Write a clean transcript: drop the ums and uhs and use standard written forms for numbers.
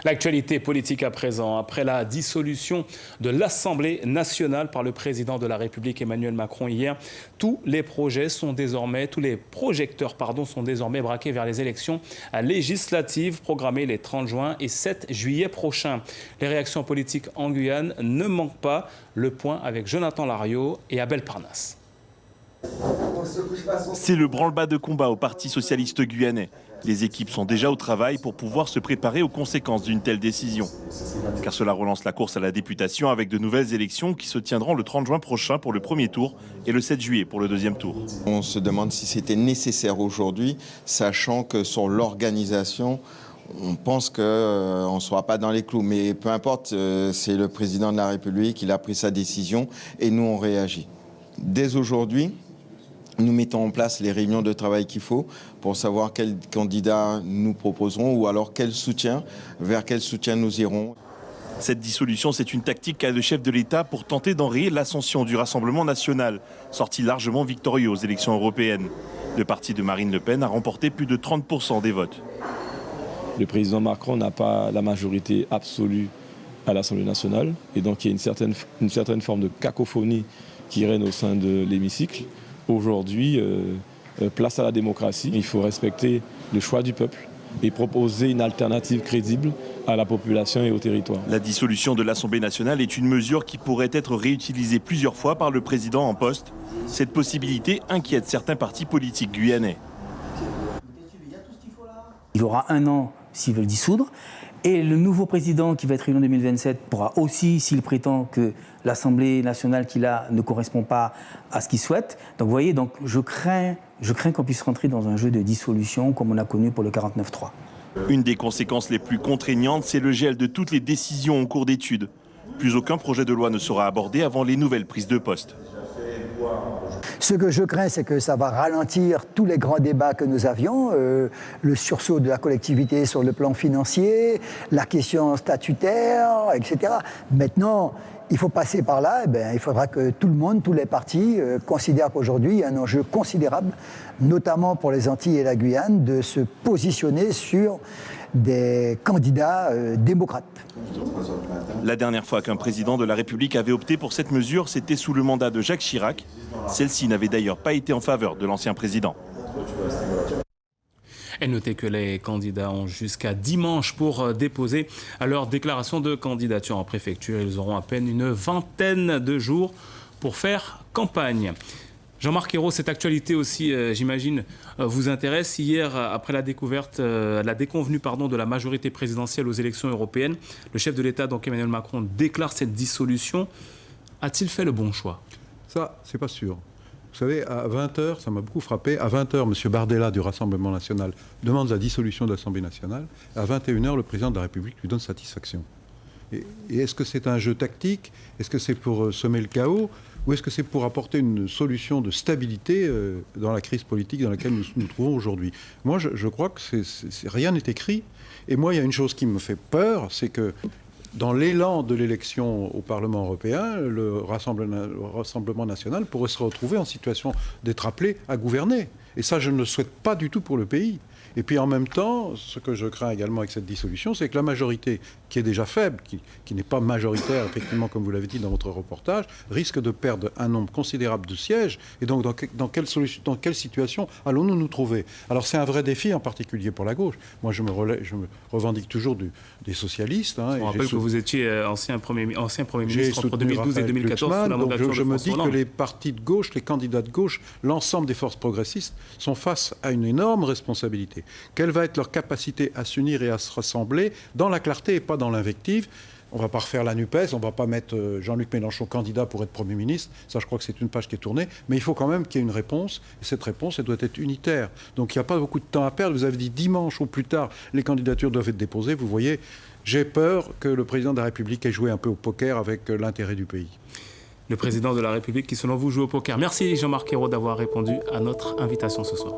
L'actualité politique à présent, après la dissolution de l'Assemblée nationale par le président de la République Emmanuel Macron hier, tous les projecteurs sont désormais braqués vers les élections législatives programmées les 30 juin et 7 juillet prochains. Les réactions politiques en Guyane ne manquent pas. Le point avec Jonathan Lariot et Abel Parnasse. C'est le branle-bas de combat au Parti socialiste guyanais. Les équipes sont déjà au travail pour pouvoir se préparer aux conséquences d'une telle décision. Car cela relance la course à la députation avec de nouvelles élections qui se tiendront le 30 juin prochain pour le premier tour et le 7 juillet pour le deuxième tour. On se demande si c'était nécessaire aujourd'hui, sachant que sur l'organisation, on pense qu'on ne sera pas dans les clous. Mais peu importe, c'est le président de la République, il a pris sa décision et nous on réagit. Dès aujourd'hui, nous mettons en place les réunions de travail qu'il faut pour savoir quel candidat nous proposerons ou alors vers quel soutien nous irons. Cette dissolution, c'est une tactique qu'a le chef de l'État pour tenter d'enrayer l'ascension du Rassemblement national, sorti largement victorieux aux élections européennes. Le parti de Marine Le Pen a remporté plus de 30% des votes. Le président Macron n'a pas la majorité absolue à l'Assemblée nationale et donc il y a une certaine forme de cacophonie qui règne au sein de l'hémicycle. Aujourd'hui, place à la démocratie. Il faut respecter le choix du peuple et proposer une alternative crédible à la population et au territoire. La dissolution de l'Assemblée nationale est une mesure qui pourrait être réutilisée plusieurs fois par le président en poste. Cette possibilité inquiète certains partis politiques guyanais. Il aura un an s'ils veulent dissoudre. Et le nouveau président qui va être élu en 2027 pourra aussi, s'il prétend que l'Assemblée nationale qu'il a ne correspond pas à ce qu'il souhaite. Donc vous voyez, je crains qu'on puisse rentrer dans un jeu de dissolution comme on a connu pour le 49-3. Une des conséquences les plus contraignantes, c'est le gel de toutes les décisions en cours d'étude. Plus aucun projet de loi ne sera abordé avant les nouvelles prises de poste. Ce que je crains, c'est que ça va ralentir tous les grands débats que nous avions, le sursaut de la collectivité sur le plan financier, la question statutaire, etc. Maintenant, il faut passer par là, il faudra que tout le monde, tous les partis, considèrent qu'aujourd'hui, il y a un enjeu considérable, notamment pour les Antilles et la Guyane, de se positionner sur des candidats démocrates. La dernière fois qu'un président de la République avait opté pour cette mesure, c'était sous le mandat de Jacques Chirac. Celle-ci n'avait d'ailleurs pas été en faveur de l'ancien président. Et notez que les candidats ont jusqu'à dimanche pour déposer leur déclaration de candidature en préfecture. Ils auront à peine une vingtaine de jours pour faire campagne. Jean-Marc Ayrault, cette actualité aussi, j'imagine, vous intéresse. Hier, après la déconvenue de la majorité présidentielle aux élections européennes, le chef de l'État, donc Emmanuel Macron, déclare cette dissolution. A-t-il fait le bon choix? Ça, c'est pas sûr. Vous savez, à 20h, ça m'a beaucoup frappé, à 20h, M. Bardella du Rassemblement national demande la dissolution de l'Assemblée nationale. À 21h, le président de la République lui donne satisfaction. Et est-ce que c'est un jeu tactique? Est-ce que c'est pour semer le chaos? Ou est-ce que c'est pour apporter une solution de stabilité dans la crise politique dans laquelle nous nous trouvons aujourd'hui? Moi, je crois que rien n'est écrit. Et moi, il y a une chose qui me fait peur, c'est que dans l'élan de l'élection au Parlement européen, le Rassemblement national pourrait se retrouver en situation d'être appelé à gouverner. Et ça, je ne le souhaite pas du tout pour le pays. Et puis en même temps, ce que je crains également avec cette dissolution, c'est que la majorité, qui est déjà faible, qui n'est pas majoritaire, effectivement, comme vous l'avez dit dans votre reportage, risque de perdre un nombre considérable de sièges. Et donc, dans quelle situation allons-nous nous trouver? Alors, c'est un vrai défi, en particulier pour la gauche. Moi, je me revendique toujours des socialistes. Je vous rappelle que vous étiez ancien Premier ministre entre 2012 et 2014. Donc, je me dis que les partis de gauche, les candidats de gauche, l'ensemble des forces progressistes sont face à une énorme responsabilité. Quelle va être leur capacité à s'unir et à se rassembler dans la clarté et pas dans l'invective? On ne va pas refaire la NUPES, on ne va pas mettre Jean-Luc Mélenchon candidat pour être Premier ministre. Ça, je crois que c'est une page qui est tournée. Mais il faut quand même qu'il y ait une réponse. Et cette réponse, elle doit être unitaire. Donc il n'y a pas beaucoup de temps à perdre. Vous avez dit dimanche ou plus tard, les candidatures doivent être déposées. Vous voyez, j'ai peur que le président de la République ait joué un peu au poker avec l'intérêt du pays. Le président de la République qui, selon vous, joue au poker. Merci Jean-Marc Ayrault d'avoir répondu à notre invitation ce soir.